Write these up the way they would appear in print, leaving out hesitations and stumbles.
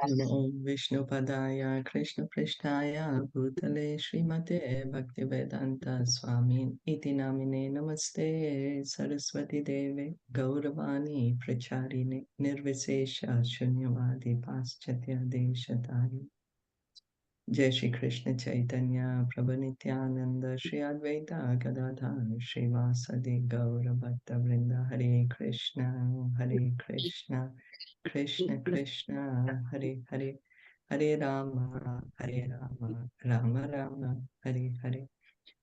Om Vishnu Padaya Krishna Prishtaya Bhutale Srimate Bhaktivedanta Swami Iti Namine Namaste Saraswati Deve Gauravani Pracharine Nirvisesha Shunyavadi Paschatya Deshatari Jai Shri Krishna Chaitanya Prabhu Nityananda Shri Advaita Gadadhar Shri Vasadi Gaura Bhatta Vrinda Hare Krishna Krishna Krishna Hare Hare Hare Rama Rama Rama Hare Hare.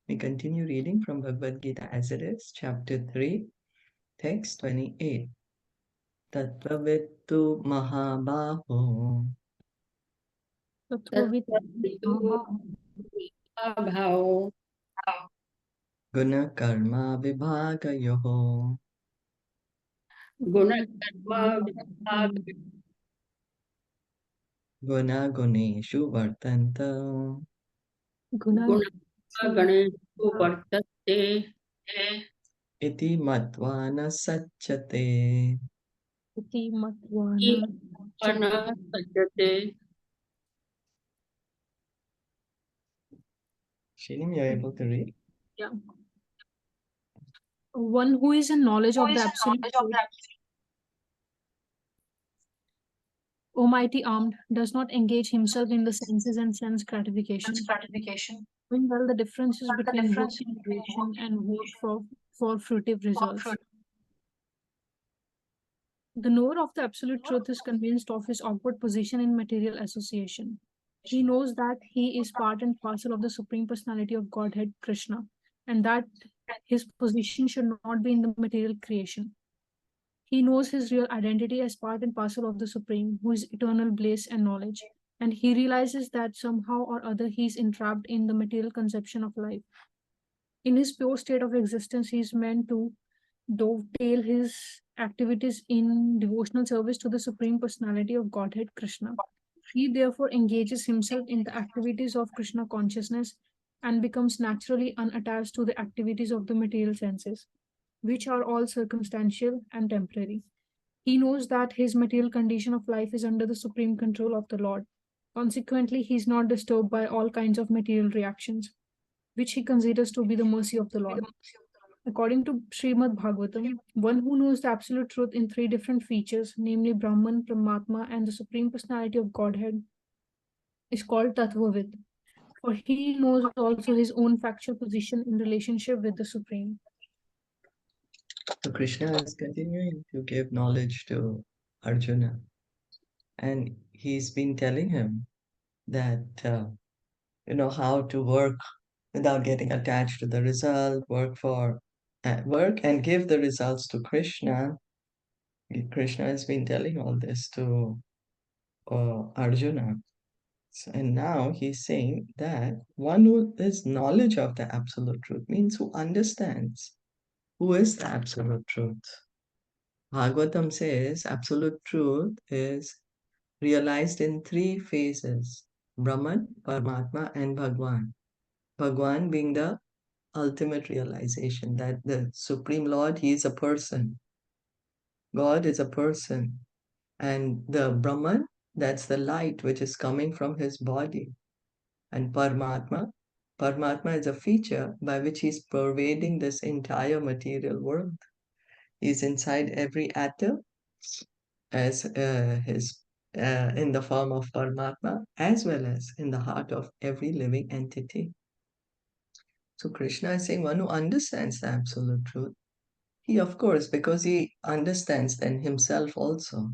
We continue reading from Bhagavad Gita as it is, chapter 3, text 28. Tattvavettu Mahabaho भाव Guna Karma Vibhagayoho गुण कर्म विभाग Guna Guneshu Vartanta गुण गणेश वर्तते Iti Matvana Satchate. मन सज्जते. Shirim, you're able to read? Yeah. One who is in knowledge of the absolute truth, Almighty armed, does not engage himself in the senses and sense gratification. Knowing well the differences between work in creation and work for fruitive results. The knower of the absolute truth is convinced of his awkward position in material association. He knows that he is part and parcel of the Supreme Personality of Godhead, Krishna, and that his position should not be in the material creation. He knows his real identity as part and parcel of the Supreme, who is eternal bliss and knowledge, and he realizes that somehow or other he is entrapped in the material conception of life. In his pure state of existence, he is meant to dovetail his activities in devotional service to the Supreme Personality of Godhead, Krishna. He therefore engages himself in the activities of Krishna consciousness and becomes naturally unattached to the activities of the material senses, which are all circumstantial and temporary. He knows that his material condition of life is under the supreme control of the Lord. Consequently, he is not disturbed by all kinds of material reactions, which he considers to be the mercy of the Lord. According to Srimad Bhagavatam, one who knows the absolute truth in three different features, namely Brahman, Paramatma, and the Supreme Personality of Godhead, is called Tattvavid, for he knows also his own factual position in relationship with the Supreme. So Krishna is continuing to give knowledge to Arjuna, and he's been telling him that how to work without getting attached to the result, work and give the results to Krishna. Krishna has been telling all this to Arjuna. And now he's saying that one who is knowledge of the absolute truth means who understands who is the absolute truth. Bhagavatam says absolute truth is realized in three phases: Brahman, Paramatma, and Bhagwan. Bhagwan being the ultimate realization that the Supreme Lord, He is a person. God is a person. And the Brahman, that's the light which is coming from His body. And Paramatma is a feature by which He's pervading this entire material world. He's inside every atom as in the form of Paramatma, as well as in the heart of every living entity. So Krishna is saying one who understands the absolute truth, he, of course, because he understands then himself also.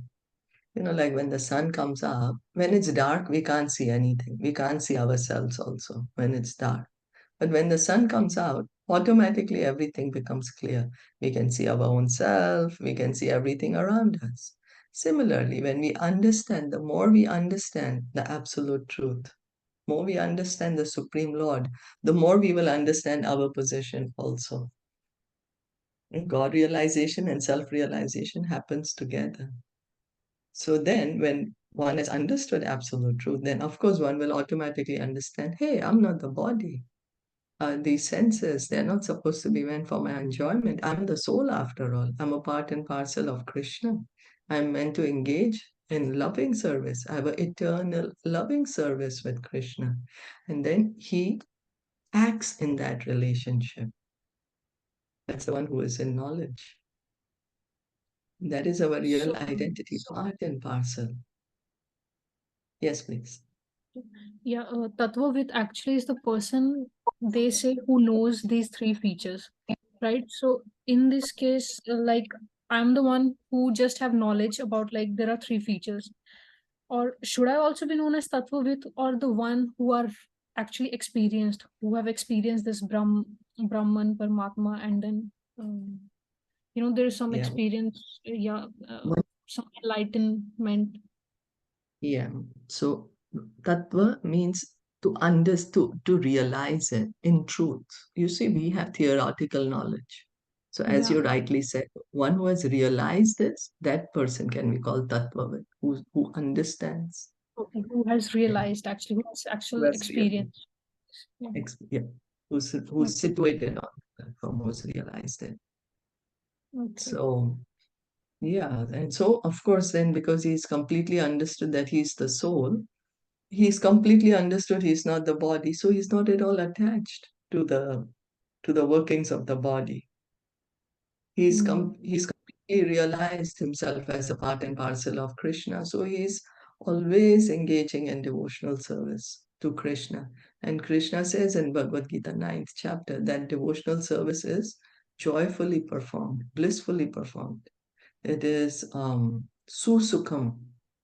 Like when the sun comes up, when it's dark, we can't see anything. We can't see ourselves also when it's dark. But when the sun comes out, automatically everything becomes clear. We can see our own self, we can see everything around us. Similarly, when we understand, the more we understand the absolute truth, more we understand the Supreme Lord, the more we will understand our position also. God realization and self-realization happens together. So then when one has understood absolute truth, then of course one will automatically understand, hey, I'm not the body. These senses, they're not supposed to be meant for my enjoyment. I'm the soul after all. I'm a part and parcel of Krishna. I'm meant to engage in loving service. I have an eternal loving service with Krishna. And then he acts in that relationship. That's the one who is in knowledge. That is our real So, identity, part and parcel. Yes, please. yeah, Tattvavid actually is the person they say who knows these three features, right? So in this case, like I'm the one who just have knowledge about like there are three features. Or should I also be known as Tattvavid or the one who are actually experienced, who have experienced this Brahman, Paramatma, and then there is some Yeah. experience, yeah, One- some enlightenment. Yeah. So tattva means to understand, to realize it in truth. You see, we have theoretical knowledge. So as Yeah, you rightly said, one who has realized this, that person can be called tattva, who understands. okay, who has Yeah. realized actually, who has Who actual has realized. experience. Yeah. Yeah. Who's Okay. situated on the platform, who's realized it. Okay. So yeah, and so of course then because he's completely understood that he's the soul, he's completely understood he's not the body, so he's not at all attached to the workings of the body. Mm. He's completely realized himself as a part and parcel of Krishna, so he's always engaging in devotional service to Krishna. And Krishna says in Bhagavad Gita 9th chapter that devotional service is joyfully performed, blissfully performed. It is susukham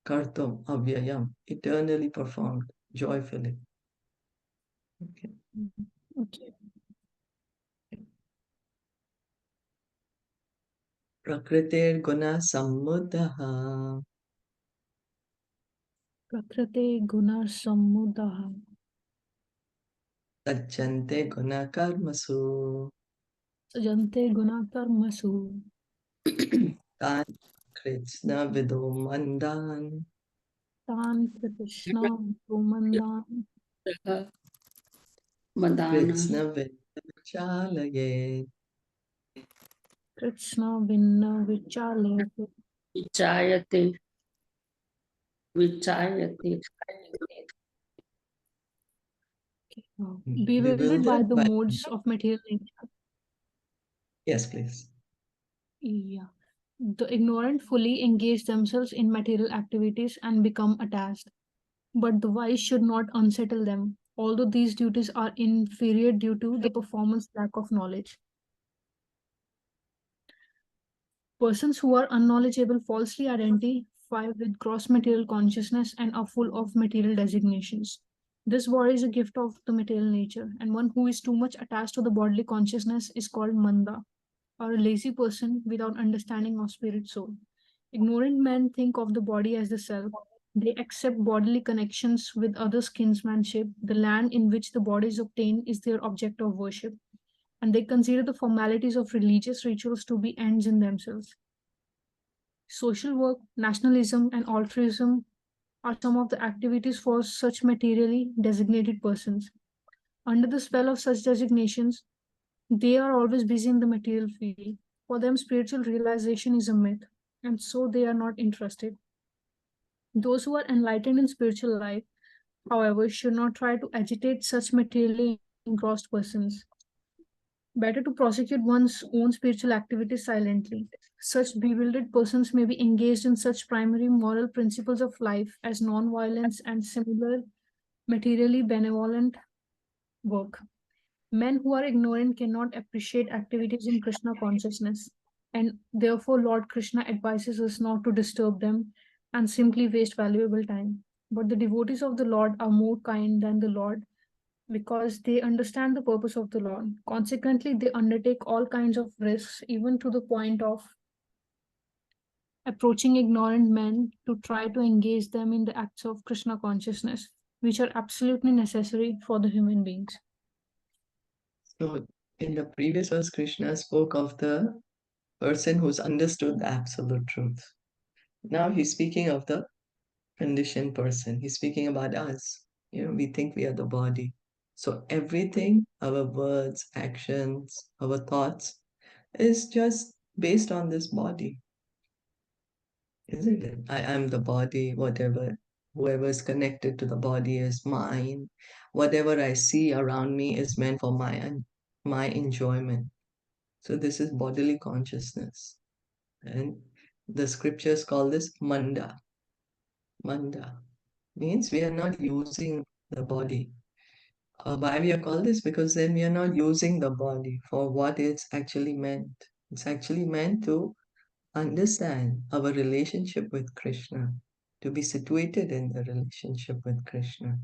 kartam avyayam, eternally performed joyfully. Okay. Mm. Okay. Prakritir guna sammudaha Prakrite guna samudaha sajjante guna karmasu sajante guna karmasu tan krishna vido mandan tan krishna kumandan Madana krishna vichalaye. krishna vinna vichalayate. Vichayate Vichayate Bewildered by Bewildered the by. modes of material nature. Yes, please. Yeah. The ignorant fully engage themselves in material activities and become attached. But the wise should not unsettle them, although these duties are inferior due to the performance lack of knowledge. Persons who are unknowledgeable falsely identify with gross material consciousness and are full of material designations. This body is a gift of the material nature, and one who is too much attached to the bodily consciousness is called manda, or a lazy person without understanding of spirit soul. Ignorant men think of the body as the self. They accept bodily connections with other kinsmanship. The land in which the body is obtained is their object of worship, and they consider the formalities of religious rituals to be ends in themselves. Social work, nationalism, and altruism are some of the activities for such materially designated persons. Under the spell of such designations, they are always busy in the material field. For them, spiritual realization is a myth, and so they are not interested. Those who are enlightened in spiritual life, however, should not try to agitate such materially engrossed persons. Better to prosecute one's own spiritual activities silently. Such bewildered persons may be engaged in such primary moral principles of life as non-violence and similar materially benevolent work. Men who are ignorant cannot appreciate activities in Krishna consciousness, and therefore Lord Krishna advises us not to disturb them and simply waste valuable time. But the devotees of the Lord are more kind than the Lord because they understand the purpose of the Lord. Consequently, they undertake all kinds of risks, even to the point of approaching ignorant men to try to engage them in the acts of Krishna consciousness, which are absolutely necessary for the human beings. So in the previous verse, Krishna spoke of the person who's understood the absolute truth. Now he's speaking of the conditioned person. He's speaking about us. We think we are the body. So everything, our words, actions, our thoughts, is just based on this body. isn't it? I am the body, whoever is connected to the body is mine. Whatever I see around me is meant for my enjoyment. So this is bodily consciousness. And the scriptures call this manda. Manda means we are not using the body. Why we are called this? Because then we are not using the body for what it's actually meant. It's actually meant to understand our relationship with Krishna, to be situated in the relationship with Krishna.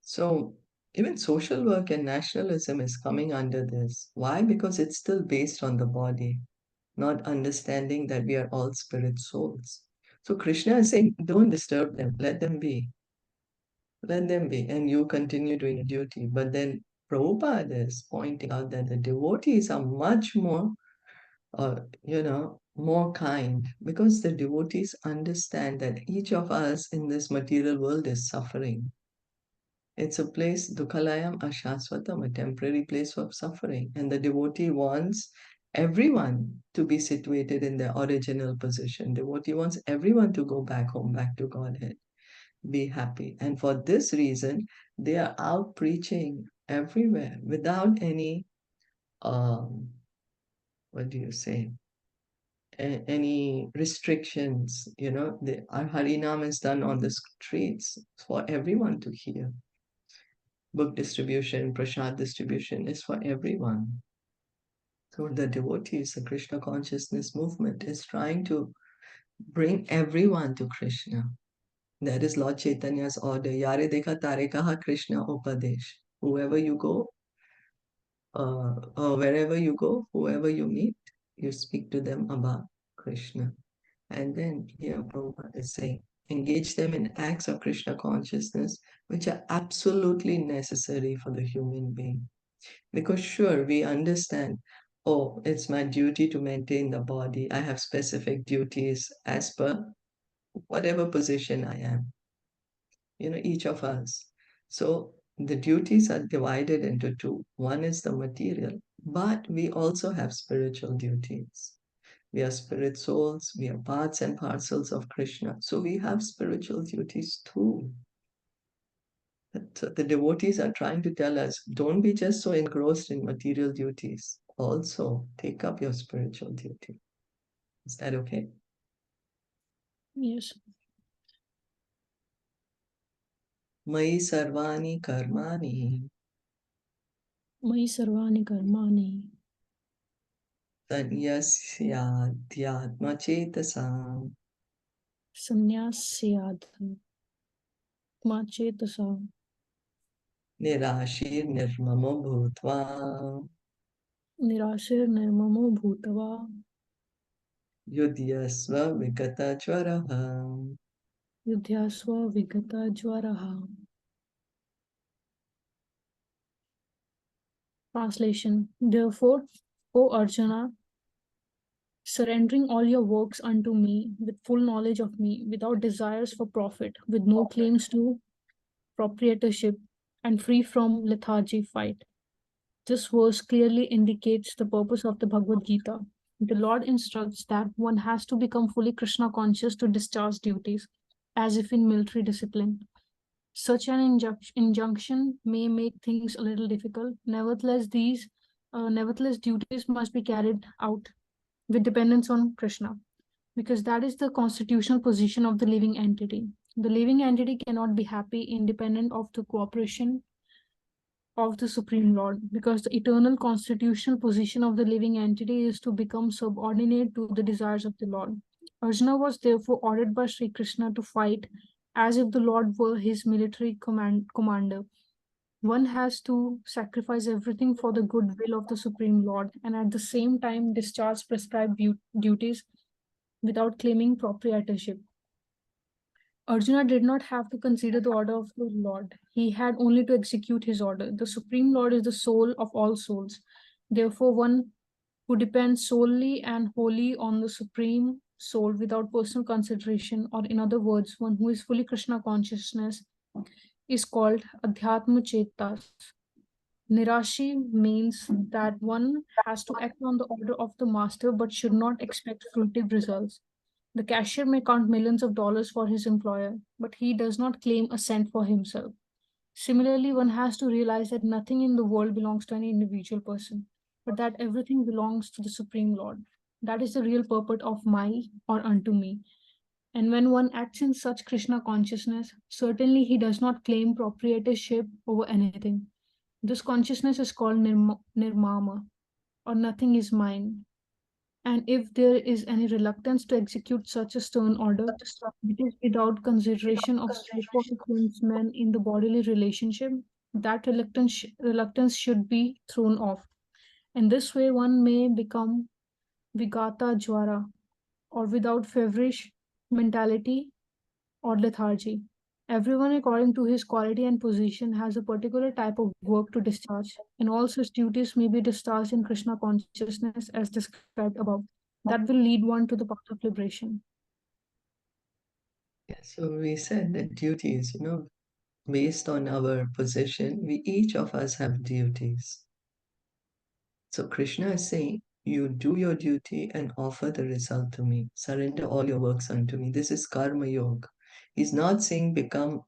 So even social work and nationalism is coming under this. Why? Because it's still based on the body, not understanding that we are all spirit souls. So Krishna is saying, don't disturb them, let them be. Let them be, and you continue doing duty. But then Prabhupada is pointing out that the devotees are much more, more kind, because the devotees understand that each of us in this material world is suffering. It's a place, Dukhalayam Ashaswatam, a temporary place of suffering. And the devotee wants everyone to be situated in their original position. Devotee wants everyone to go back home, back to Godhead, be happy. And for this reason, they are out preaching everywhere without any, what do you say, any restrictions. Our Harinam is done on the streets for everyone to hear. Book distribution, prasad distribution is for everyone. So the devotees, the Krishna consciousness movement is trying to bring everyone to Krishna. That is Lord Chaitanya's order. Yare dekha tare kaha Krishna upadesh. Whoever you go, wherever you go, whoever you meet, you speak to them about Krishna. And then here Prabhupada is saying, engage them in acts of Krishna consciousness, which are absolutely necessary for the human being. Because sure, we understand, oh, it's my duty to maintain the body. I have specific duties as per whatever position I am, each of us. So the duties are divided into two. One is the material, but we also have spiritual duties. We are spirit souls, we are parts and parcels of Krishna. So we have spiritual duties too. So the devotees are trying to tell us, don't be just so engrossed in material duties. Also, take up your spiritual duty. Is that okay? Yes. Mai sarvani karmani Mai sarvani karmani sanyasyadhyatmachetasam sannyasyaadhatma chetasa nirashir nirmamo bhutva nirashir nirmamo bhutava yudhyasva vigata jvaraha. yudhyasva vigata jvaraha. Translation. Therefore, O Arjuna, surrendering all your works unto me with full knowledge of me, without desires for profit, with no claims to proprietorship, and free from lethargy, fight. This verse clearly indicates the purpose of the Bhagavad Gita. The Lord instructs that one has to become fully Krishna conscious to discharge duties, as if in military discipline. Such an injunction may make things a little difficult. Nevertheless, duties must be carried out with dependence on Krishna, because that is the constitutional position of the living entity. The living entity cannot be happy independent of the cooperation of the Supreme Lord, because the eternal constitutional position of the living entity is to become subordinate to the desires of the Lord. Arjuna was therefore ordered by Sri Krishna to fight as if the Lord were his military commander. One has to sacrifice everything for the goodwill of the Supreme Lord and at the same time discharge prescribed duties without claiming proprietorship. Arjuna did not have to consider the order of the Lord. He had only to execute his order. The Supreme Lord is the soul of all souls. Therefore, one who depends solely and wholly on the Supreme Soul without personal consideration, or in other words, one who is fully Krishna consciousness, is called Adhyatma Chetas. Nirashi means that one has to act on the order of the master but should not expect fruitive results. The cashier may count millions of dollars for his employer, but he does not claim a cent for himself. Similarly, one has to realize that nothing in the world belongs to any individual person, but that everything belongs to the Supreme Lord. That is the real purport of my or unto me. And when one acts in such Krishna consciousness, certainly he does not claim proprietorship over anything. This consciousness is called nirmama, or nothing is mine. And if there is any reluctance to execute such a stern order, it is without consideration of so-called kinsmen in the bodily relationship. That reluctance should be thrown off. In this way, one may become vigata jwara, or without feverish mentality or lethargy. Everyone, according to his quality and position, has a particular type of work to discharge, and all such duties may be discharged in Krishna consciousness as described above. That will lead one to the path of liberation. Yeah, so we said that duties, based on our position, we each of us have duties. So Krishna is saying, you do your duty and offer the result to me. Surrender all your works unto me. This is karma yoga. He's not saying become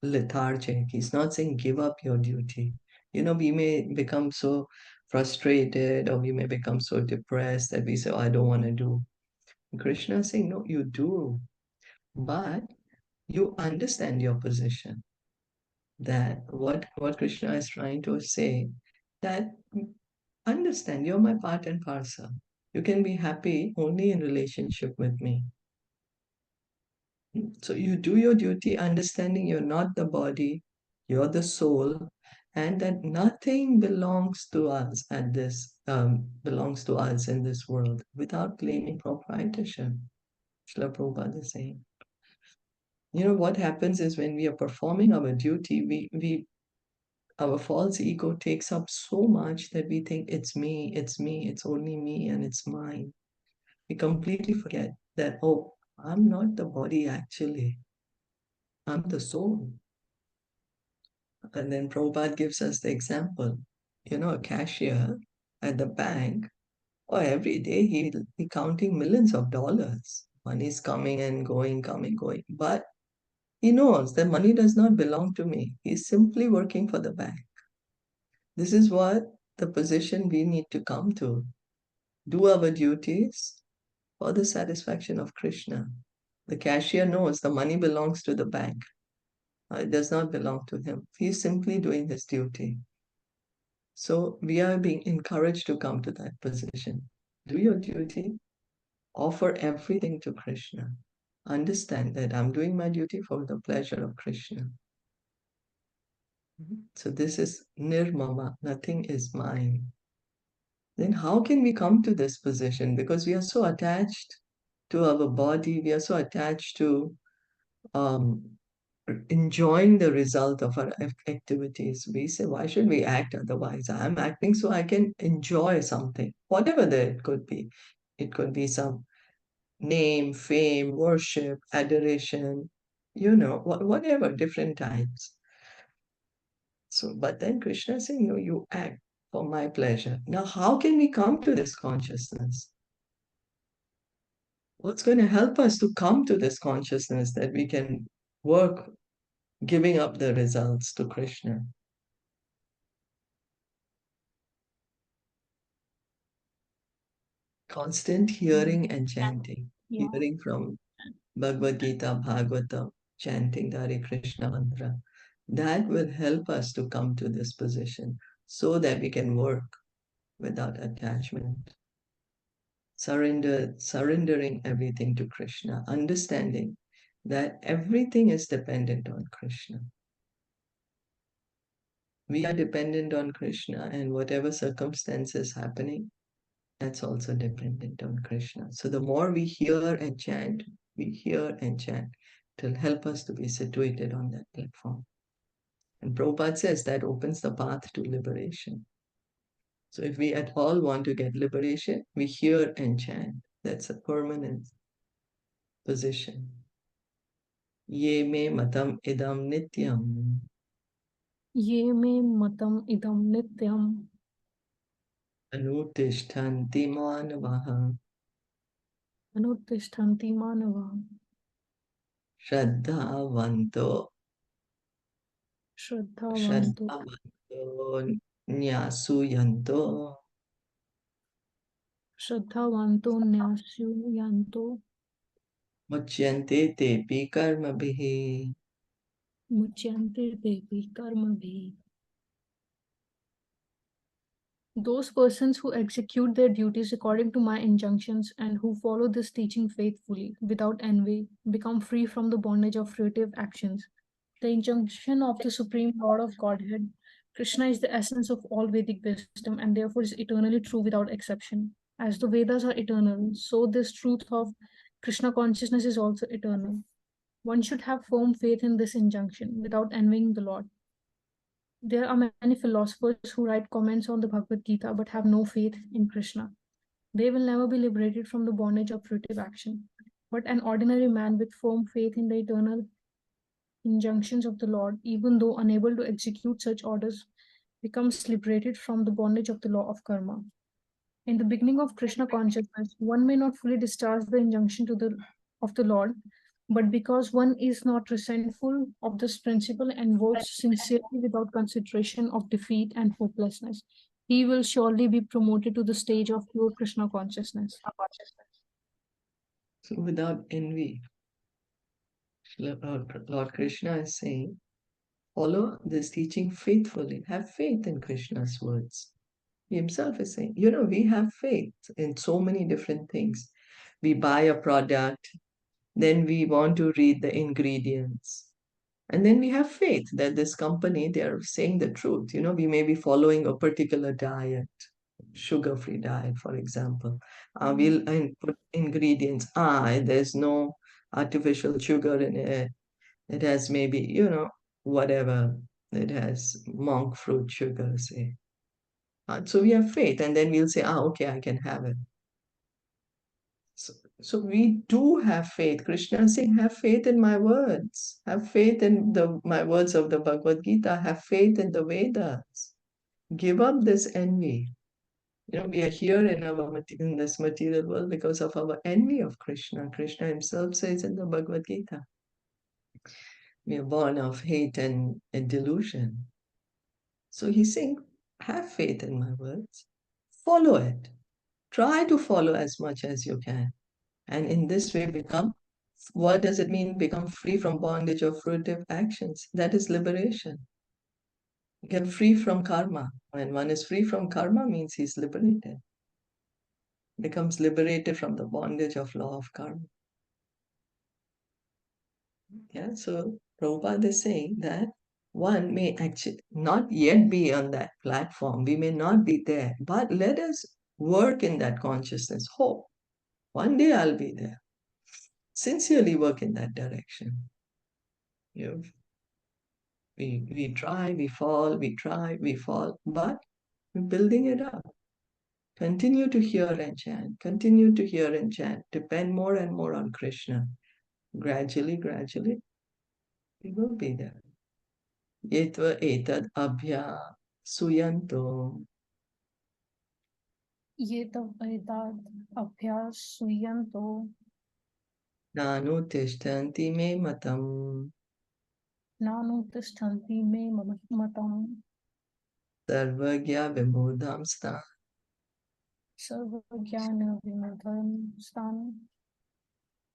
lethargic. He's not saying give up your duty. We may become so frustrated or we may become so depressed that we say, oh, I don't want to do. Krishna is saying, no, you do. But you understand your position. That what Krishna is trying to say, that understand you're my part and parcel. You can be happy only in relationship with me. So you do your duty, understanding you're not the body, you're the soul, and that nothing belongs to us belongs to us in this world without claiming proprietorship. Srila Prabhupada is saying. What happens is when we are performing our duty, we our false ego takes up so much that we think it's me, it's only me, and it's mine. We completely forget that, oh, I'm not the body actually, I'm the soul. And then Prabhupada gives us the example, a cashier at the bank, or every day he'll be counting millions of dollars. Money is coming and going, coming, going. But he knows that money does not belong to me. He's simply working for the bank. This is what the position we need to come to. Do our duties for the satisfaction of Krishna. The cashier knows the money belongs to the bank. It does not belong to him. He is simply doing his duty. So we are being encouraged to come to that position. Do your duty, offer everything to Krishna. Understand that I'm doing my duty for the pleasure of Krishna. So this is nirmama, nothing is mine. Then how can we come to this position? Because we are so attached to our body, we are so attached to um, enjoying the result of our activities. We say, why should we act otherwise? I'm acting so I can enjoy something, whatever that it could be. It could be some name, fame, worship, adoration, whatever, different types. So, but then Krishna is saying, no, you act for my pleasure. Now, how can we come to this consciousness? What's going to help us to come to this consciousness that we can work giving up the results to Krishna? Constant hearing and chanting, Yeah. hearing from Bhagavad Gita, Bhagavatam, chanting the Hare Krishna mantra. That will help us to come to this position so that we can work without attachment. Surrendering everything to Krishna, understanding that everything is dependent on Krishna. We are dependent on Krishna, and whatever circumstances happening, that's also dependent on Krishna. So the more we hear and chant, it will help us to be situated on that platform. And Prabhupada says that opens the path to liberation. So if we at all want to get liberation, we hear and chant. That's a permanent position. Ye me matam idam nityam. Ye me matam idam nityam Anutishtanti manavaha Anuttishtanti manava. Shraddhavanto Shraddhavanto. Shraddhavanto Nyasuyanto Shraddhavanto nyasyanto. Muchyante tepi karmabhihi. Muchyante devi karmabhi. Those persons who execute their duties according to my injunctions and who follow this teaching faithfully, without envy, become free from the bondage of fruitive actions. The injunction of the Supreme Lord of Godhead, Krishna, is the essence of all Vedic wisdom and therefore is eternally true without exception. As the Vedas are eternal, so this truth of Krishna consciousness is also eternal. One should have firm faith in this injunction without envying the Lord. There are many philosophers who write comments on the Bhagavad Gita but have no faith in Krishna. They will never be liberated from the bondage of fruitive action. But an ordinary man with firm faith in the eternal injunctions of the Lord, even though unable to execute such orders, becomes liberated from the bondage of the law of karma. In the beginning of Krishna consciousness, one may not fully discharge the injunction of the Lord, but because one is not resentful of this principle and works sincerely without consideration of defeat and hopelessness, he will surely be promoted to the stage of pure Krishna consciousness. So without envy, Lord Krishna is saying, follow this teaching faithfully. Have faith in Krishna's words. He himself is saying, we have faith in so many different things. We buy a product, then we want to read the ingredients. And then we have faith that this company, they are saying the truth. We may be following a particular diet, sugar-free diet, for example. We'll put ingredients. There's no artificial sugar in it. It has maybe, whatever. It has monk fruit sugar, say. So we have faith, and then we'll say, okay, I can have it. So we do have faith. Krishna is saying, have faith in my words. Have faith in my words of the Bhagavad Gita. Have faith in the Vedas. Give up this envy. We are here in this material world because of our envy of Krishna. Krishna himself says in the Bhagavad Gita, we are born of hate and delusion. So he's saying, have faith in my words. Follow it. Try to follow as much as you can. And in this way what does it mean? Become free from bondage of fruitive actions. That is liberation. Get free from karma. When one is free from karma means he's liberated. Becomes liberated from the bondage of law of karma. Yeah, so Prabhupada is saying that one may actually not yet be on that platform. We may not be there, but let us work in that consciousness. Hope. One day I'll be there. Sincerely work in that direction. We try, we fall, we try, we fall, but we're building it up. Continue to hear and chant. Continue to hear and chant. Depend more and more on Krishna. Gradually, we will be there. Yetva etad abhya suyanto Yetav abhyas suyanto nanu tishtanti me matam nanuttishtanti me matam sarvagya vimudham sta sarvajnana vimudham stan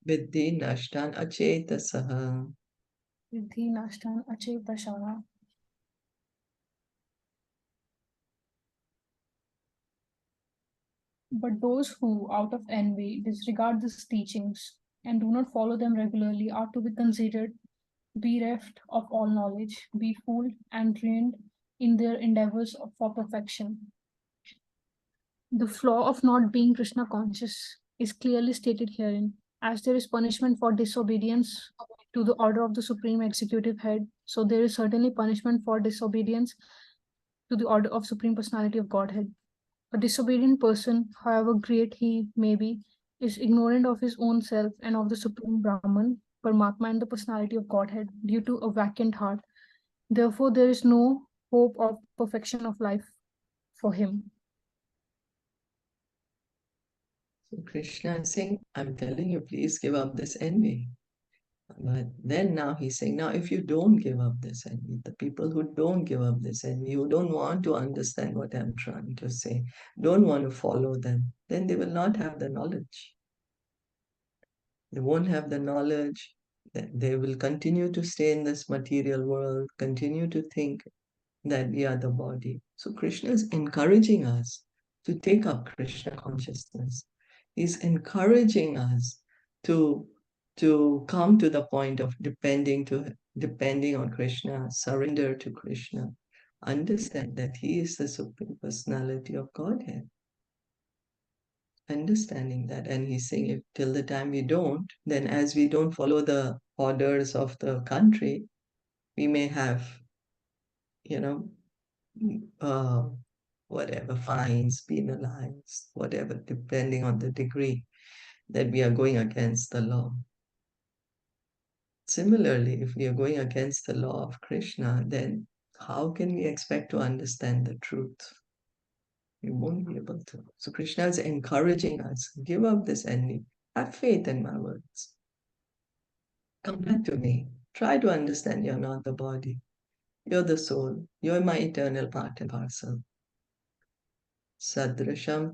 viddhi nashtan achetasaha. vidhi nashtan achetashara. But those who, out of envy, disregard these teachings and do not follow them regularly are to be considered bereft of all knowledge, be fooled and ruined in their endeavors for perfection. The flaw of not being Krishna conscious is clearly stated herein. As there is punishment for disobedience to the order of the Supreme Executive Head, so there is certainly punishment for disobedience to the order of Supreme Personality of Godhead. A disobedient person, however great he may be, is ignorant of his own self and of the Supreme Brahman, Paramatma, and the personality of Godhead due to a vacant heart. Therefore, there is no hope of perfection of life for him. So Krishna is saying, I'm telling you, please give up this envy. But then now he's saying, now if you don't give up this envy, the people who don't give up this envy, who don't want to understand what I'm trying to say, don't want to follow them, then they will not have the knowledge. They won't have the knowledge. They will continue to stay in this material world, continue to think that we are the body. So Krishna is encouraging us to take up Krishna consciousness. He's encouraging us to come to the point of depending on Krishna, surrender to Krishna, understand that He is the Supreme Personality of Godhead. Understanding that, and He's saying, if till the time we don't, then as we don't follow the orders of the country, we may have, you know, uh, whatever, fines, penalized, whatever, depending on the degree that we are going against the law. Similarly, if we are going against the law of Krishna, then how can we expect to understand the truth? We won't be able to. So Krishna is encouraging us, give up this envy, have faith in my words. Come back to me. Try to understand you're not the body. You're the soul. You're my eternal part and parcel. Sadrasham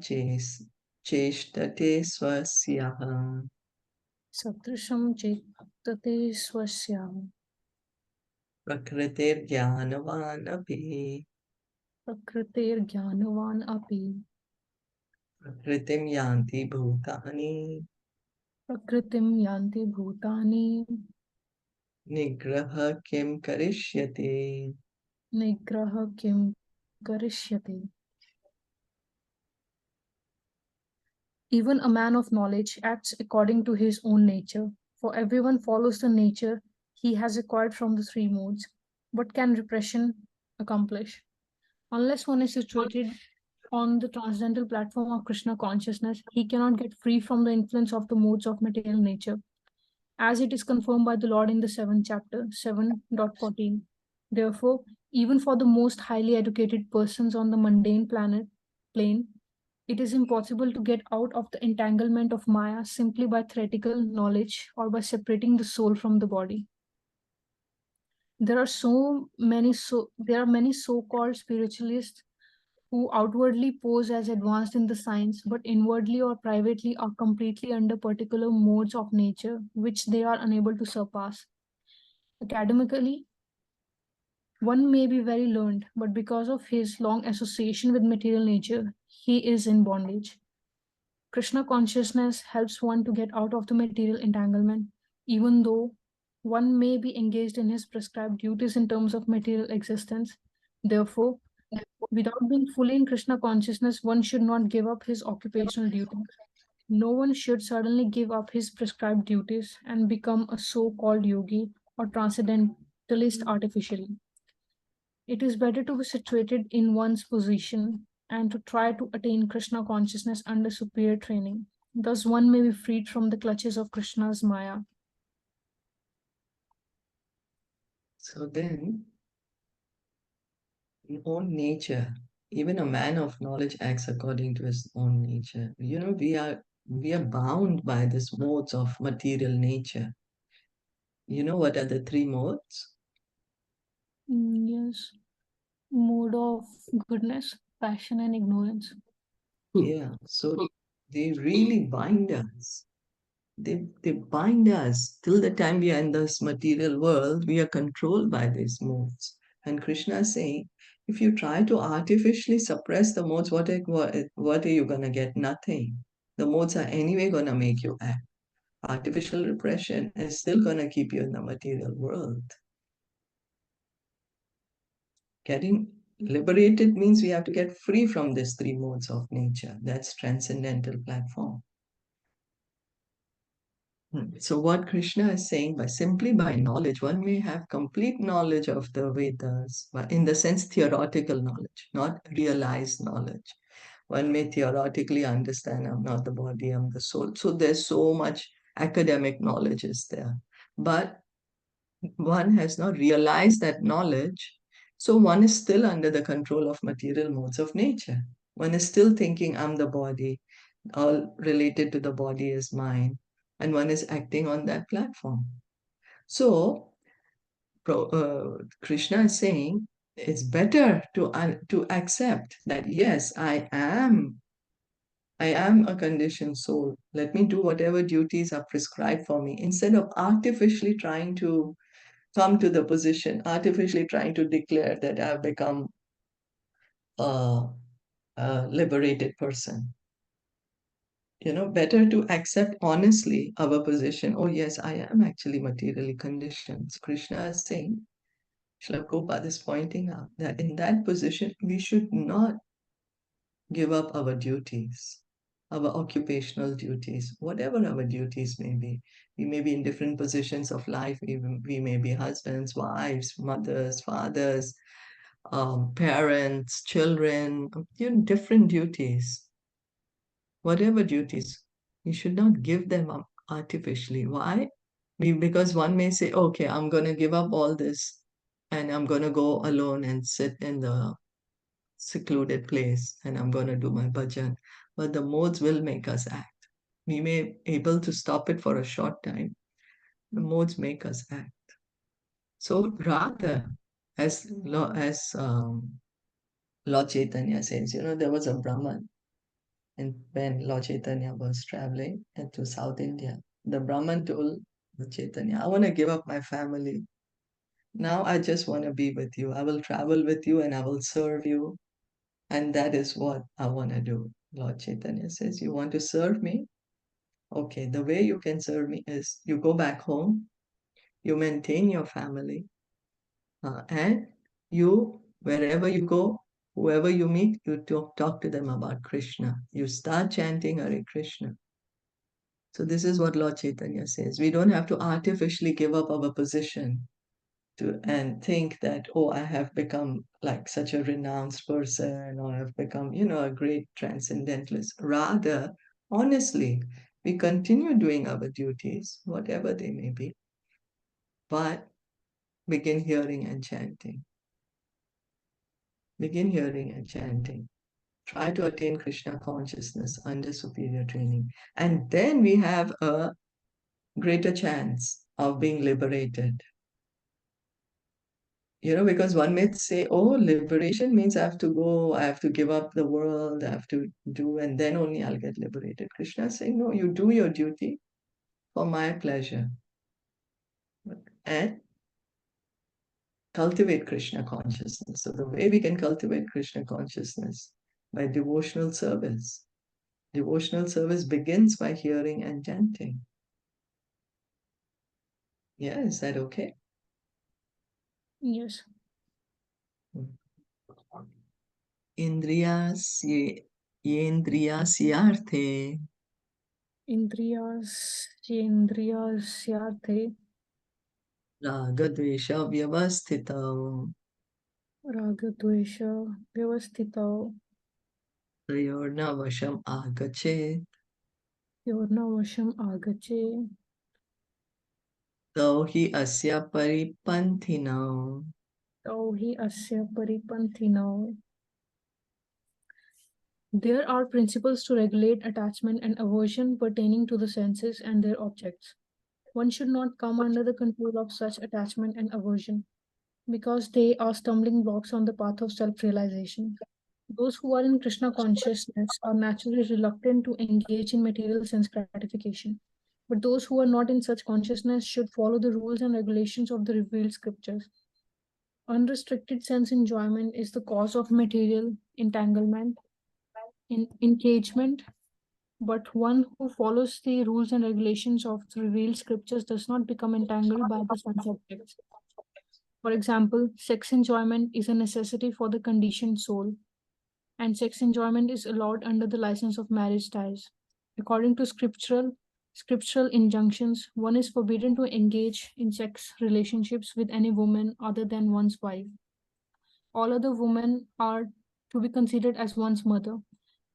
cheshtate swasyaha. Satrisham chetate swasyam. Prakritir jnanavan api. Prakritir jnanavan api. Prakritim yanti bhutani. Prakritim yanti bhutani. Nigraha kim karishyate. Nigraha kim karishyate. Even a man of knowledge acts according to his own nature, for everyone follows the nature he has acquired from the three modes. What can repression accomplish? Unless one is situated on the transcendental platform of Krishna consciousness, he cannot get free from the influence of the modes of material nature, as it is confirmed by the Lord in the 7th chapter, 7.14. Therefore, even for the most highly educated persons on the mundane plane, it is impossible to get out of the entanglement of Maya simply by theoretical knowledge or by separating the soul from the body. There are many so-called spiritualists who outwardly pose as advanced in the science, but inwardly or privately are completely under particular modes of nature, which they are unable to surpass. Academically, one may be very learned, but because of his long association with material nature, he is in bondage. Krishna consciousness helps one to get out of the material entanglement, even though one may be engaged in his prescribed duties in terms of material existence. Therefore, without being fully in Krishna consciousness, one should not give up his occupational duties. No one should suddenly give up his prescribed duties and become a so called yogi or transcendentalist artificially. It is better to be situated in one's position and to try to attain Krishna consciousness under superior training. Thus, one may be freed from the clutches of Krishna's Maya. So then, in own nature, even a man of knowledge acts according to his own nature. We are bound by these modes of material nature. You know what are the three modes? Yes, mode of goodness, passion, and ignorance. Yeah, so they really bind us. They bind us till the time we are in this material world, we are controlled by these modes. And Krishna is saying, if you try to artificially suppress the modes, what are you gonna get? Nothing. The modes are anyway gonna make you act. Artificial repression is still gonna keep you in the material world. Getting liberated means we have to get free from these three modes of nature. That's transcendental platform. So what Krishna is saying, by simply by knowledge, one may have complete knowledge of the Vedas, but in the sense theoretical knowledge, not realized knowledge. One may theoretically understand I'm not the body, I'm the soul. So there's so much academic knowledge is there. But one has not realized that knowledge, so one is still under the control of material modes of nature. One is still thinking I'm the body. all related to the body is mind, and one is acting on that platform. So, Krishna is saying it's better to accept that yes, I am a conditioned soul. Let me do whatever duties are prescribed for me instead of artificially trying to come to the position, artificially trying to declare that I've become a, a liberated person. Better to accept honestly our position. Oh, yes, I am actually materially conditioned. So Krishna is saying, Srila Prabhupada is pointing out that in that position, we should not give up our duties, our occupational duties, whatever our duties may be. We may be in different positions of life. We may be husbands, wives, mothers, fathers, parents, children, different duties. Whatever duties, we should not give them up artificially. Why? Because one may say, okay, I'm going to give up all this and I'm going to go alone and sit in the secluded place and I'm going to do my bhajan. But the modes will make us act. We may be able to stop it for a short time. The modes make us act. So rather, as Lord Chaitanya says, there was a Brahman, and when Lord Chaitanya was traveling into South India, the Brahman told Lord Chaitanya, I want to give up my family. Now I just want to be with you. I will travel with you and I will serve you. And that is what I want to do. Lord Chaitanya says, you want to serve me? Okay, the way you can serve me is you go back home, you maintain your family, and you, wherever you go, whoever you meet, you talk to them about Krishna. You start chanting Hare Krishna. So this is what Lord Chaitanya says. We don't have to artificially give up our position and think that, oh, I have become like such a renounced person or I've become, a great transcendentalist. Rather, honestly, we continue doing our duties, whatever they may be, but begin hearing and chanting. Begin hearing and chanting. Try to attain Krishna consciousness under superior training. And then we have a greater chance of being liberated. Because one may say, oh, liberation means I have to go, I have to give up the world, I have to do, and then only I'll get liberated. Krishna is saying, no, you do your duty for my pleasure and cultivate Krishna consciousness. So the way we can cultivate Krishna consciousness by devotional service. Devotional service begins by hearing and chanting. Yeah, is that okay? Yes. Indriyasye, yendriyasyarthe, Indriyasyarthe ragadvesha vyavasthitam, ragadvesha vyavastitau tayornavasham agachet, yornavasham agache tau hi asya paripanthinam. tau hi asya paripanthinau. There are principles to regulate attachment and aversion pertaining to the senses and their objects. One should not come under the control of such attachment and aversion because they are stumbling blocks on the path of self realization. Those who are in Krishna consciousness are naturally reluctant to engage in material sense gratification. But those who are not in such consciousness should follow the rules and regulations of the revealed scriptures. Unrestricted sense enjoyment is the cause of material entanglement, engagement, but one who follows the rules and regulations of the revealed scriptures does not become entangled by the sense objects. For example, sex enjoyment is a necessity for the conditioned soul, and sex enjoyment is allowed under the license of marriage ties. According to scriptural injunctions, one is forbidden to engage in sex relationships with any woman other than one's wife. All other women are to be considered as one's mother.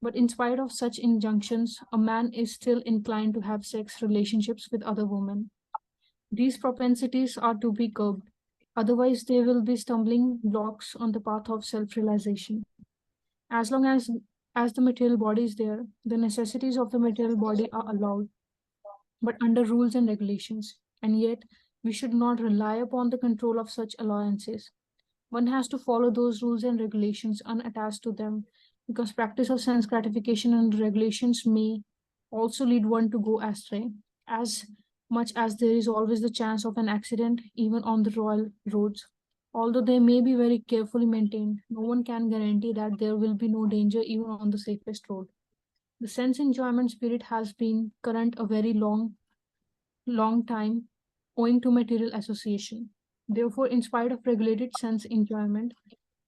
But in spite of such injunctions, a man is still inclined to have sex relationships with other women. These propensities are to be curbed. Otherwise, they will be stumbling blocks on the path of self realization. As long as As the material body is there, the necessities of the material body are allowed, but under rules and regulations. And yet, we should not rely upon the control of such allowances. One has to follow those rules and regulations unattached to them, because practice of sense gratification and regulations may also lead one to go astray, as much as there is always the chance of an accident, even on the royal roads. Although they may be very carefully maintained, no one can guarantee that there will be no danger even on the safest road. The sense enjoyment spirit has been current a very long time owing to material association. Therefore, in spite of regulated sense enjoyment,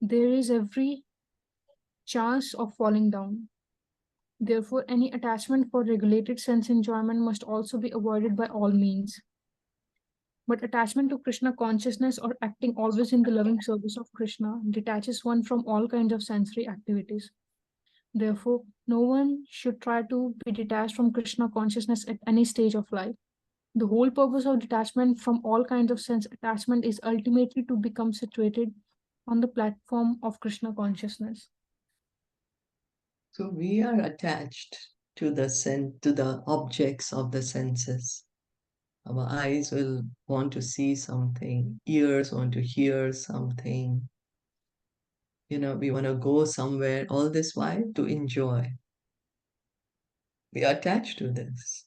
there is every chance of falling down. Therefore, any attachment for regulated sense enjoyment must also be avoided by all means. But attachment to Krishna consciousness or acting always in the loving service of Krishna detaches one from all kinds of sensory activities. Therefore, no one should try to be detached from Krishna consciousness at any stage of life. The whole purpose of detachment from all kinds of sense attachment is ultimately to become situated on the platform of Krishna consciousness. So we are attached to the objects of the senses. Our eyes will want to see something, ears want to hear something. We want to go somewhere. All this why? To enjoy. We are attached to this.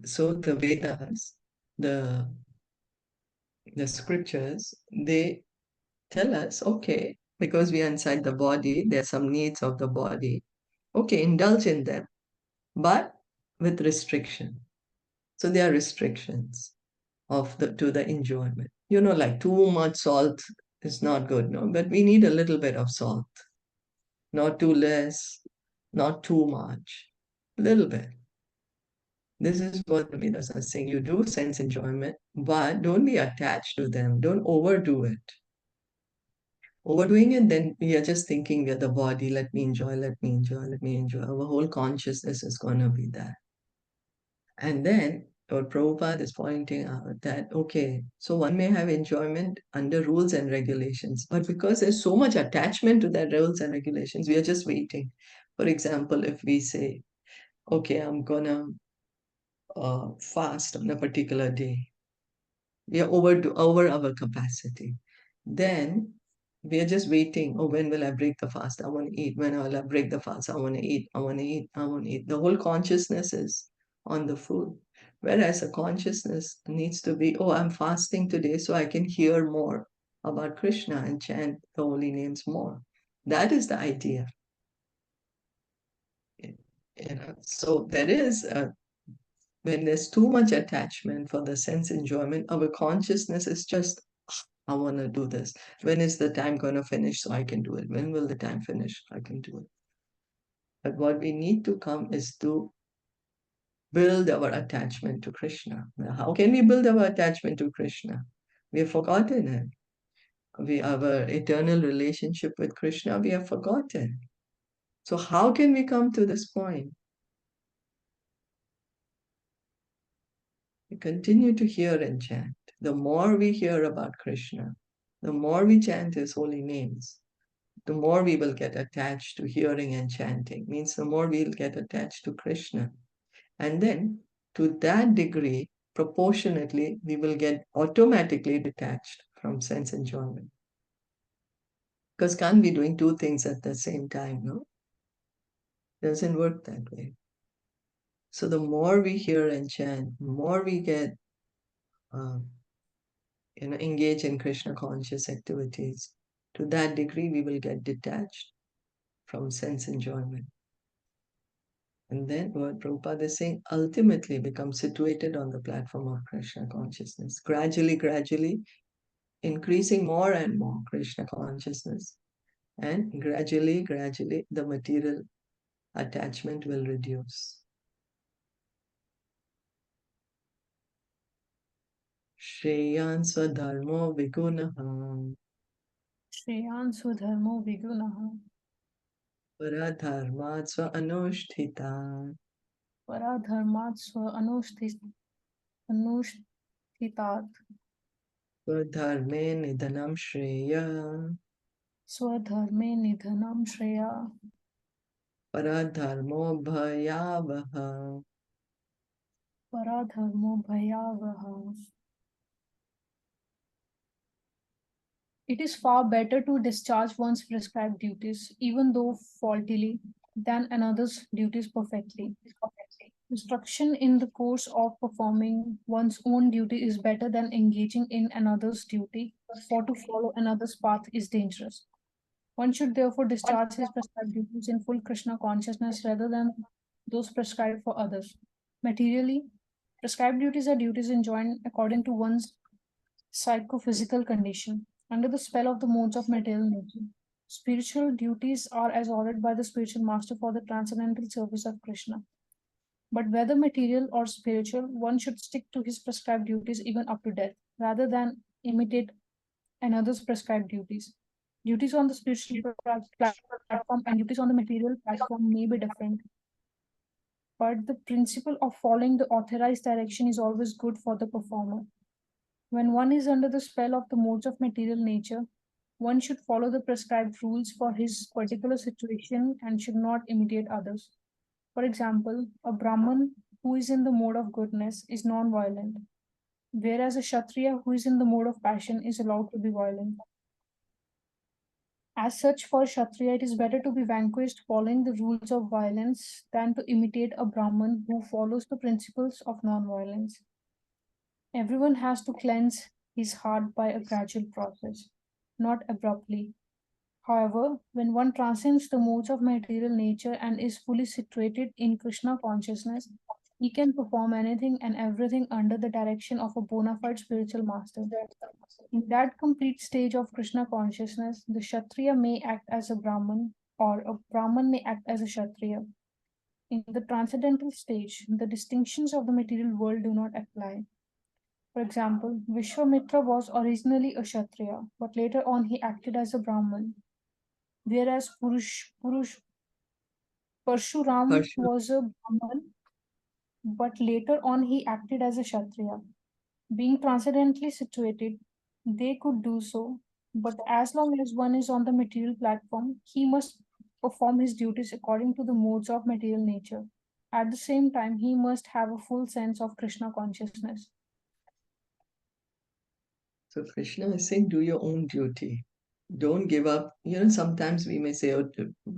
So the Vedas, the the scriptures, they tell us, okay, because we are inside the body, there are some needs of the body. Okay, indulge in them, but with restriction. So there are restrictions to the enjoyment. Like too much salt is not good, no? But we need a little bit of salt, not too less, not too much, little bit. This is what the Vedas are saying. You do sense enjoyment, but don't be attached to them. Don't overdo it. Overdoing it, then we are just thinking we are the body. Let me enjoy, let me enjoy, let me enjoy. Our whole consciousness is going to be that. And then what Prabhupada is pointing out that, okay, so one may have enjoyment under rules and regulations, but because there's so much attachment to that rules and regulations, we are just waiting. For example, if we say, okay, I'm gonna fast on a particular day, we are over our capacity. Then we are just waiting. Oh, when will I break the fast? I want to eat. When will I break the fast? I want to eat. I want to eat. I want to eat. The whole consciousness is on the food. Whereas the consciousness needs to be, oh, I'm fasting today so I can hear more about Krishna and chant the holy names more. That is the idea. So there is when there's too much attachment for the sense enjoyment, our consciousness is just, I want to do this. When is the time going to finish so I can do it? When will the time finish? I can do it. But what we need to come is to build our attachment to Krishna. Now, how can we build our attachment to Krishna? We have forgotten him. Our eternal relationship with Krishna, we have forgotten. So how can we come to this point? We continue to hear and chant. The more we hear about Krishna, the more we chant his holy names, the more we will get attached to hearing and chanting. Means the more we'll get attached to Krishna. And then to that degree, proportionately, we will get automatically detached from sense enjoyment. Because can't be doing two things at the same time, no? Doesn't work that way. So the more we hear and chant, the more we get engage in Krishna conscious activities. To that degree, we will get detached from sense enjoyment. And then what Prabhupada is saying, ultimately become situated on the platform of Krishna consciousness. Gradually, increasing more and more Krishna consciousness. And gradually, the material attachment will reduce. Shreyan Swadharmo Vigunaha Shreyan Swadharmo Vigunaha Paradharmat Swa Anushthitan Paradharmat Swa Anushtitat Swadharme Nidanam Shreya Swadharme nidhanam shreya. paradharmo bhayavaha. Paradharmo bhayavaha. It is far better to discharge one's prescribed duties, even though faultily, than another's duties perfectly. Instruction in the course of performing one's own duty is better than engaging in another's duty, for to follow another's path is dangerous. One should therefore discharge his prescribed duties in full Krishna consciousness rather than those prescribed for others. Materially, prescribed duties are duties enjoined according to one's psychophysical condition, under the spell of the modes of material nature. Spiritual duties are as ordered by the spiritual master for the transcendental service of Krishna. But whether material or spiritual, one should stick to his prescribed duties even up to death, rather than imitate another's prescribed duties. Duties on the spiritual platform and duties on the material platform may be different, but the principle of following the authorized direction is always good for the performer. When one is under the spell of the modes of material nature, one should follow the prescribed rules for his particular situation and should not imitate others. For example, a Brahman who is in the mode of goodness is non violent, whereas a Kshatriya who is in the mode of passion is allowed to be violent. As such, for a Kshatriya, it is better to be vanquished following the rules of violence than to imitate a Brahman who follows the principles of non violence. Everyone has to cleanse his heart by a gradual process, not abruptly. However, when one transcends the modes of material nature and is fully situated in Krishna consciousness, he can perform anything and everything under the direction of a bona fide spiritual master. In that complete stage of Krishna consciousness, the Kshatriya may act as a Brahman or a Brahman may act as a Kshatriya. In the transcendental stage, the distinctions of the material world do not apply. For example, Vishwamitra was originally a Kshatriya, but later on he acted as a Brahman, whereas Parshuram Harsha. was a Brahman, but later on he acted as a Kshatriya. Being transcendently situated, they could do so, but as long as one is on the material platform, he must perform his duties according to the modes of material nature. At the same time, he must have a full sense of Krishna consciousness. So Krishna is saying, do your own duty. Don't give up. Sometimes we may say, oh,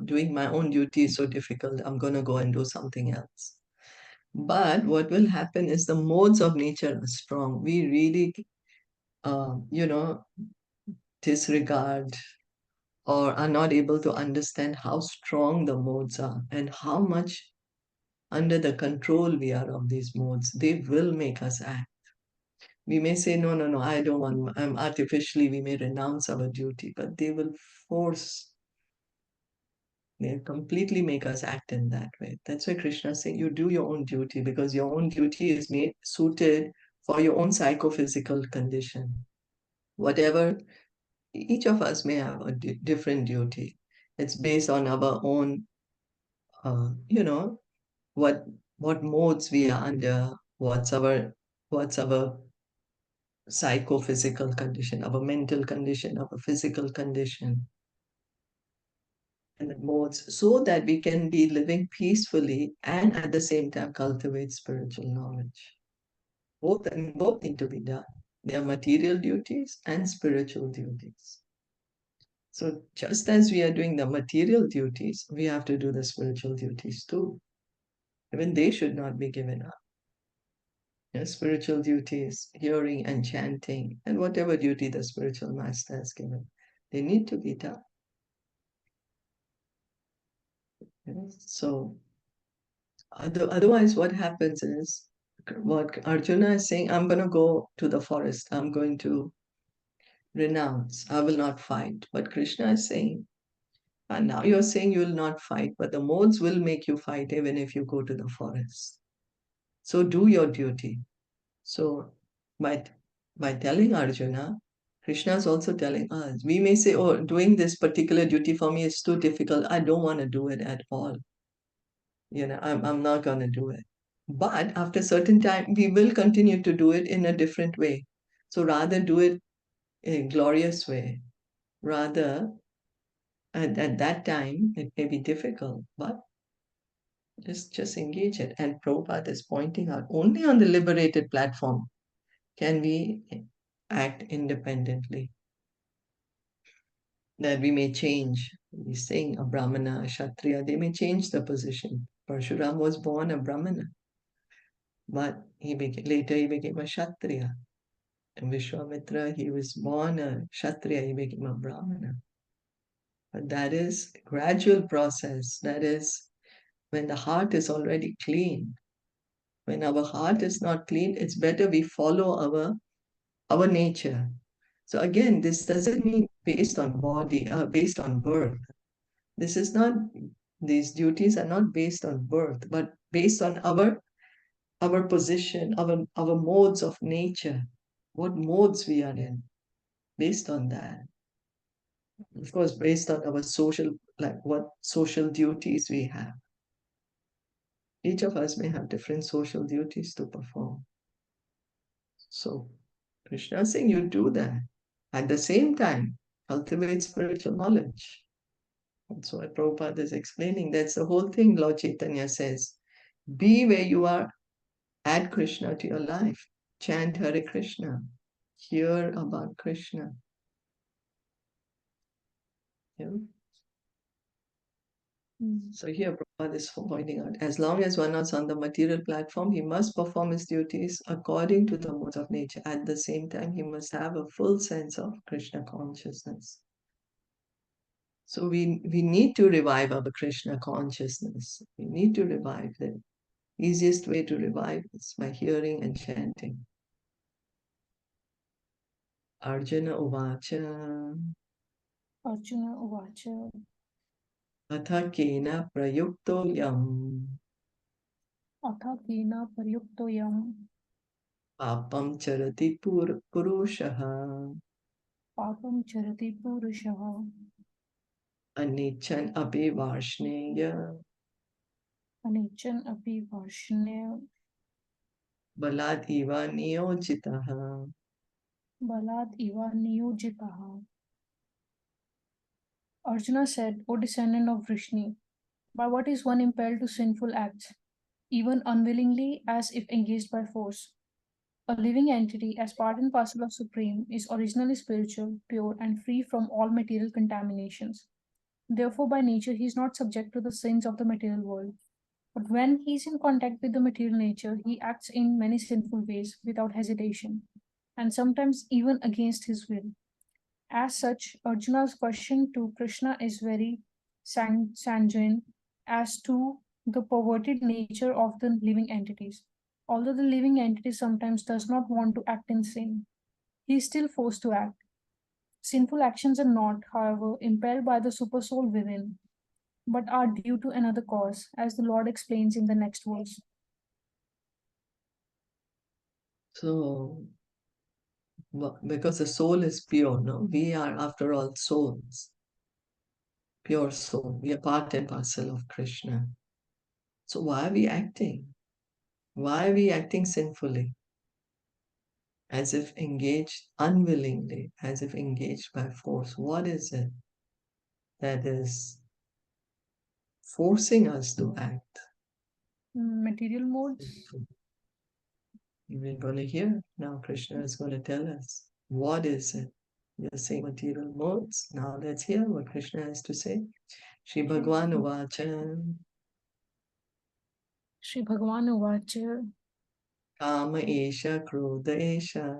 doing my own duty is so difficult. I'm going to go and do something else. But what will happen is the modes of nature are strong. We really, disregard or are not able to understand how strong the modes are and how much under the control we are of these modes. They will make us act. We may say, no, no, no, I don't want, artificially, we may renounce our duty, but they will force, they completely make us act in that way. That's why Krishna is saying, you do your own duty because your own duty is made suited for your own psychophysical condition. Whatever, each of us may have a different duty. It's based on our own, uh, you know, what what modes we are under, what's our psychophysical condition, our mental condition, our physical condition, and the modes, so that we can be living peacefully and at the same time cultivate spiritual knowledge. Both need to be done. There are material duties and spiritual duties. So just as we are doing the material duties, we have to do the spiritual duties too. Even they should not be given up. Spiritual duties, hearing and chanting, and whatever duty the spiritual master has given, they need to be done. So otherwise, what happens is what Arjuna is saying, I'm going to go to the forest, I'm going to renounce, I will not fight. But Krishna is saying, and now you're saying you will not fight, but the modes will make you fight even if you go to the forest. So do your duty. So by, by telling Arjuna, Krishna is also telling us. We may say, oh, doing this particular duty for me is too difficult. I don't want to do it at all. I'm not going to do it. But after a certain time, we will continue to do it in a different way. So rather do it in a glorious way. Rather And at that time, it may be difficult, but just engage it. And Prabhupada is pointing out only on the liberated platform can we act independently. That we may change. He's saying a Brahmana, a Kshatriya, they may change the position. Parshuram was born a Brahmana, but later he became a Kshatriya. And Vishwamitra, he was born a Kshatriya, he became a Brahmana. But that is a gradual process. That is when the heart is already clean. When our heart is not clean, it's better we follow our nature. So again, this doesn't mean based on body, based on birth. This is not, these duties are not based on birth, but based on our position, our modes of nature, what modes we are in, based on that. Of course, based on our social, like what social duties we have. Each of us may have different social duties to perform. So Krishna is saying you do that. At the same time, cultivate spiritual knowledge. That's what Prabhupada is explaining. That's the whole thing Lord Chaitanya says. Be where you are, add Krishna to your life. Chant Hare Krishna. Hear about Krishna. Yeah? So here Prabhupada is pointing out, as long as one is on the material platform, he must perform his duties according to the modes of nature. At the same time, he must have a full sense of Krishna consciousness. So we need to revive our Krishna consciousness. We need to revive it. Easiest way to revive is by hearing and chanting. Arjuna Uvacha Arjuna Uvacha Atha Kena Prayukto Yam Atha Kena Paryuktoyam Papam Charati Purushaha Papam Charati Purushaha Anichan Api Varshneya Anichan Api Varshneya Balad Iva Niyojitaha. Balad Iva Niyojitaha. Arjuna said, O descendant of Vrishni, by what is one impelled to sinful acts, even unwillingly as if engaged by force? A living entity, as part and parcel of Supreme, is originally spiritual, pure, and free from all material contaminations. Therefore, by nature, he is not subject to the sins of the material world. But when he is in contact with the material nature, he acts in many sinful ways without hesitation, and sometimes even against his will. As such, Arjuna's question to Krishna is very sanguine as to the perverted nature of the living entities. Although the living entity sometimes does not want to act in sin, he is still forced to act. Sinful actions are not, however, impelled by the supersoul within, but are due to another cause, as the Lord explains in the next verse. So, because the soul is pure, no? We are, after all, souls. Pure soul. We are part and parcel of Krishna. So why are we acting? Why are we acting sinfully? As if engaged unwillingly, as if engaged by force. What is it that is forcing us to act? Material modes. We're going to hear now. Krishna is going to tell us what is it. You're saying material modes. Now let's hear what Krishna has to say. Shri Bhagwan Vachan Shri Bhagavan Uvacha Kama Esha Krodha Esha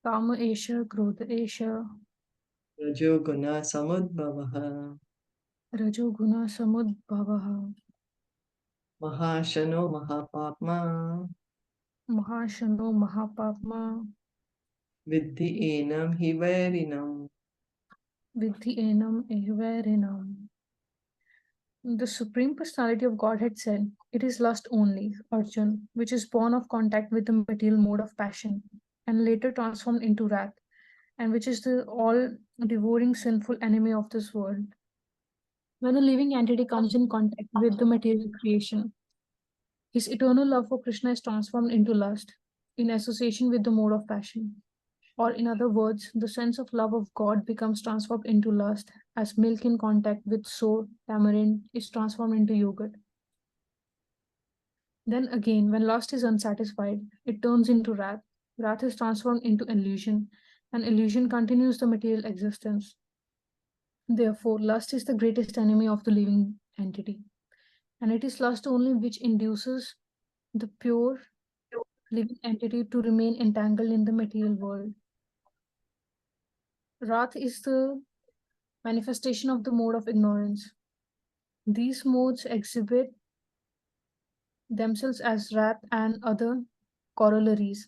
Kama Esha Krodha Esha Rajo Guna Samudbhavaha Rajo Guna Samudbhavaha Mahashano Mahapapma Mahashano Mahapapma Vidhi Enam Hiverinam. Vidhi Enam Ehverinam. The Supreme Personality of Godhead said, it is lust only, Arjun, which is born of contact with the material mode of passion, and later transformed into wrath, and which is the all-devouring sinful enemy of this world. When a living entity comes in contact with the material creation, his eternal love for Krishna is transformed into lust, in association with the mode of passion. Or, in other words, the sense of love of God becomes transformed into lust, as milk in contact with sour tamarind is transformed into yogurt. Then again, when lust is unsatisfied, it turns into wrath. Wrath is transformed into illusion, and illusion continues the material existence. Therefore, lust is the greatest enemy of the living entity. And it is lust only which induces the pure living entity to remain entangled in the material world. Wrath is the manifestation of the mode of ignorance. These modes exhibit themselves as wrath and other corollaries.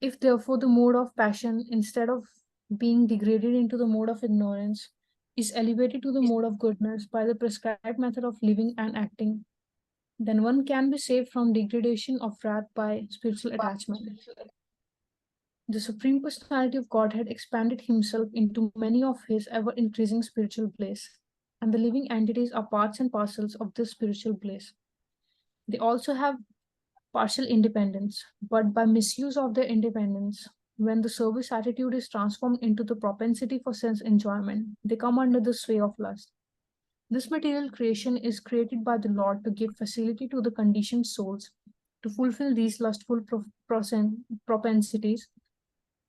If therefore the mode of passion, instead of being degraded into the mode of ignorance, is elevated to the mode of goodness by the prescribed method of living and acting, then one can be saved from degradation of wrath by spiritual attachment. The Supreme Personality of Godhead expanded himself into many of his ever increasing spiritual bliss, and the living entities are parts and parcels of this spiritual bliss. They also have partial independence, but by misuse of their independence, when the service attitude is transformed into the propensity for sense enjoyment, they come under the sway of lust. This material creation is created by the Lord to give facility to the conditioned souls to fulfill these lustful propensities,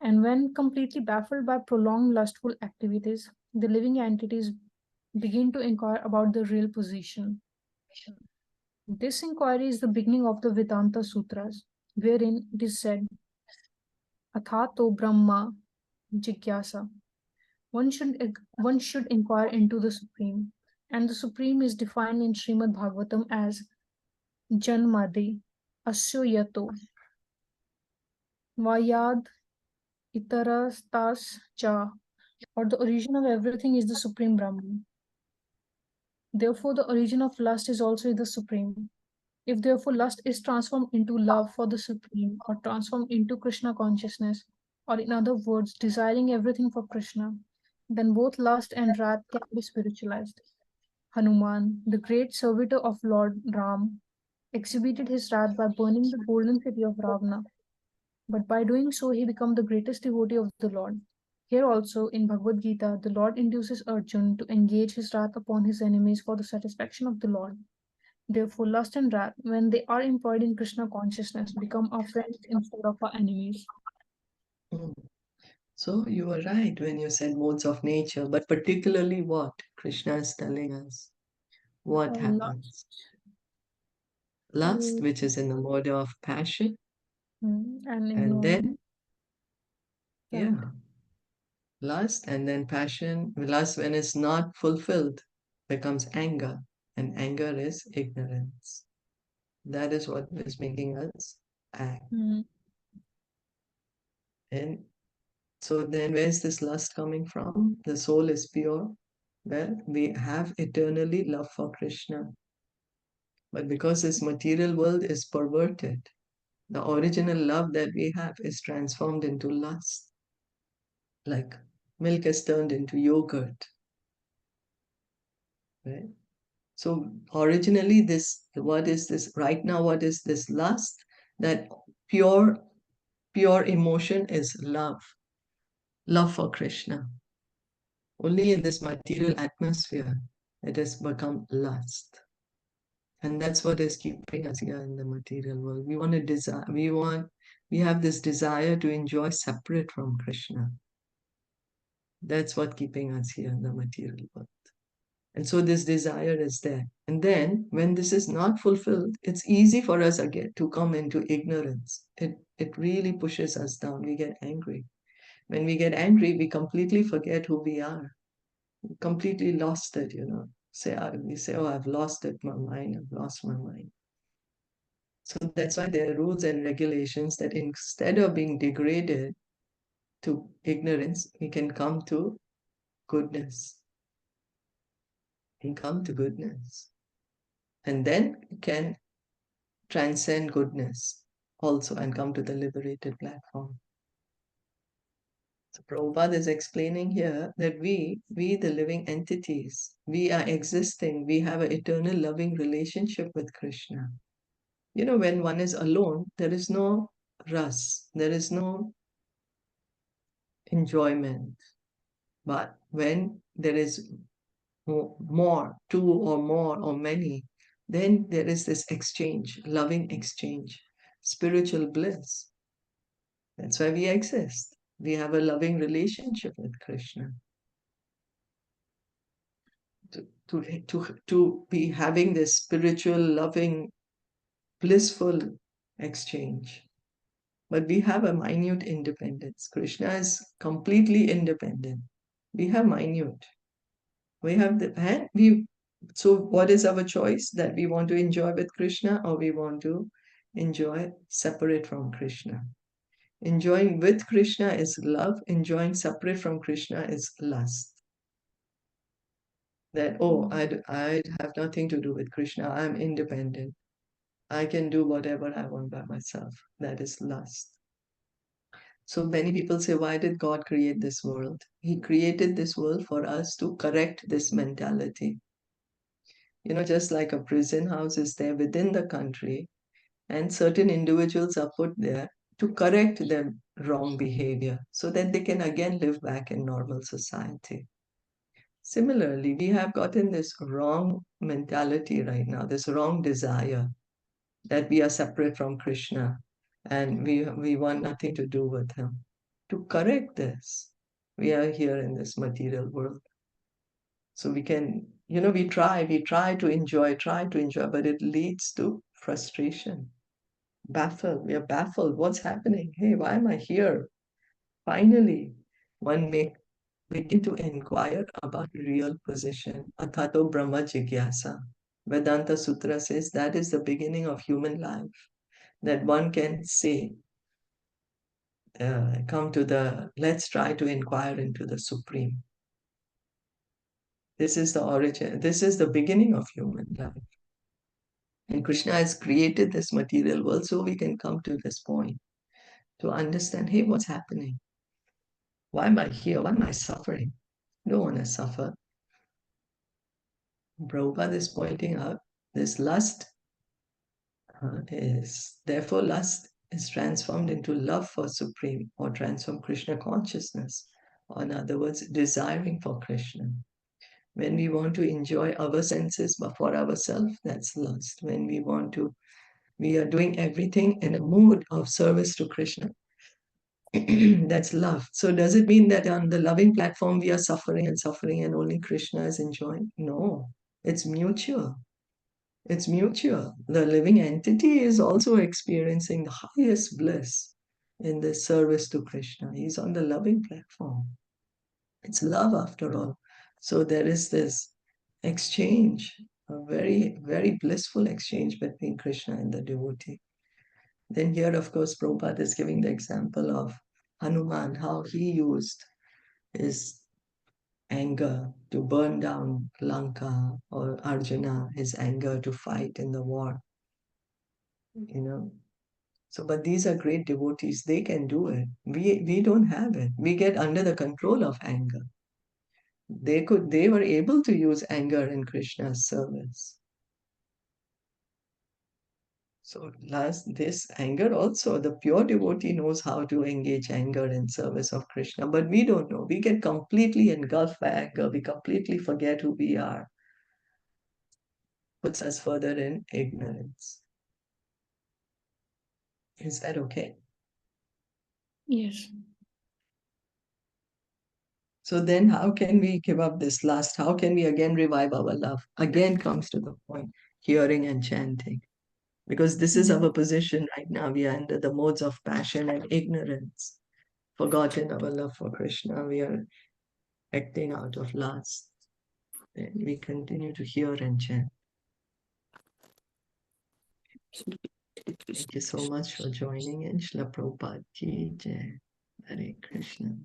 and when completely baffled by prolonged lustful activities, the living entities begin to inquire about their real position. This inquiry is the beginning of the Vedanta Sutras, wherein it is said, Athato Brahma Jigyasa. One should inquire into the Supreme, and the Supreme is defined in Srimad Bhagavatam as Janmadi, Asyo Yato, Vayad Itarastas Cha, or the origin of everything is the Supreme Brahman. Therefore, the origin of lust is also the Supreme. If therefore lust is transformed into love for the Supreme or transformed into Krishna consciousness, or in other words, desiring everything for Krishna, then both lust and wrath can be spiritualized. Hanuman, the great servitor of Lord Ram, exhibited his wrath by burning the golden city of Ravana, but by doing so, he became the greatest devotee of the Lord. Here also, in Bhagavad Gita, the Lord induces Arjun to engage his wrath upon his enemies for the satisfaction of the Lord. Therefore, lust and wrath, when they are employed in Krishna consciousness, become our friends instead of our enemies. Mm. So you were right when you said modes of nature, but particularly what Krishna is telling us. What happens? Lust Lust, is, which is in the mode of passion, and and ignorance, then, right? yeah, lust and then passion. Lust, when it's not fulfilled, becomes anger, and anger is ignorance. That is what is making us act. Mm, And so then where's this lust coming from? The soul is pure. Well, we have eternally love for Krishna. But because this material world is perverted, the original love that we have is transformed into lust. Like milk is turned into yogurt, right? So originally what is this? Right now, what is this lust? That pure, pure emotion is love. Love for Krishna. Only in this material atmosphere it has become lust. And that's what is keeping us here in the material world. We want to desire, we have this desire to enjoy separate from Krishna. That's what keeping us here in the material world. And so this desire is there. And then when this is not fulfilled, it's easy for us again to come into ignorance. It really pushes us down. We get angry. When we get angry, we completely forget who we are. Completely lost it, we say, oh, I've lost it, my mind, I've lost my mind. So that's why there are rules and regulations that instead of being degraded to ignorance, we can come to goodness. We come to goodness. And then we can transcend goodness also and come to the liberated platform. So Prabhupada is explaining here that we the living entities, we are existing, we have an eternal loving relationship with Krishna. When one is alone, there is no ras, there is no enjoyment. But when there is more, two or more or many, then there is this exchange, loving exchange, spiritual bliss. That's why we exist. We have a loving relationship with Krishna. To be having this spiritual, loving, blissful exchange. But we have a minute independence. Krishna is completely independent. We have minute. We have so what is our choice? That we want to enjoy with Krishna or we want to enjoy separate from Krishna? Enjoying with Krishna is love, enjoying separate from Krishna is lust. That, oh, I have nothing to do with Krishna, I'm independent. I can do whatever I want by myself. That is lust. So many people say, why did God create this world? He created this world for us to correct this mentality. Just like a prison house is there within the country, and certain individuals are put there to correct their wrong behavior so that they can again live back in normal society. Similarly, we have gotten this wrong mentality right now, this wrong desire that we are separate from Krishna and we want nothing to do with him. To correct this, we are here in this material world. So we can, we try to enjoy, but it leads to frustration. We are baffled. What's happening? Hey, why am I here? Finally, one may begin to inquire about real position. Athato Brahma Jigyasa. Vedanta Sutra says that is the beginning of human life. That one can say, let's try to inquire into the Supreme. This is the origin, this is the beginning of human life. And Krishna has created this material world so we can come to this point to understand, hey, what's happening? Why am I here? Why am I suffering? I don't want to suffer. Prabhupada is pointing out this lust therefore lust is transformed into love for Supreme or transformed Krishna consciousness. Or in other words, desiring for Krishna. When we want to enjoy our senses but for ourselves, that's lust. When we are doing everything in a mood of service to Krishna. That's love. So does it mean that on the loving platform we are suffering and only Krishna is enjoying? No, it's mutual. It's mutual. The living entity is also experiencing the highest bliss in the service to Krishna. He's on the loving platform. It's love after all. So there is this exchange, a very, very blissful exchange between Krishna and the devotee. Then here, of course, Prabhupada is giving the example of Hanuman, how he used his anger to burn down Lanka, or Arjuna, his anger to fight in the war. So, but these are great devotees. They can do it. We don't have it. We get under the control of anger. They were able to use anger in Krishna's service. So this anger also, the pure devotee knows how to engage anger in service of Krishna, but we don't know. We get completely engulfed by anger. We completely forget who we are. Puts us further in ignorance. Is that okay? Yes. So then how can we give up this lust? How can we again revive our love? Again comes to the point, hearing and chanting. Because this is our position right now. We are under the modes of passion and ignorance. Forgotten our love for Krishna. We are acting out of lust. Then we continue to hear and chant. Thank you so much for joining in. Shla Prabhupada Ki Jai. Hare Krishna.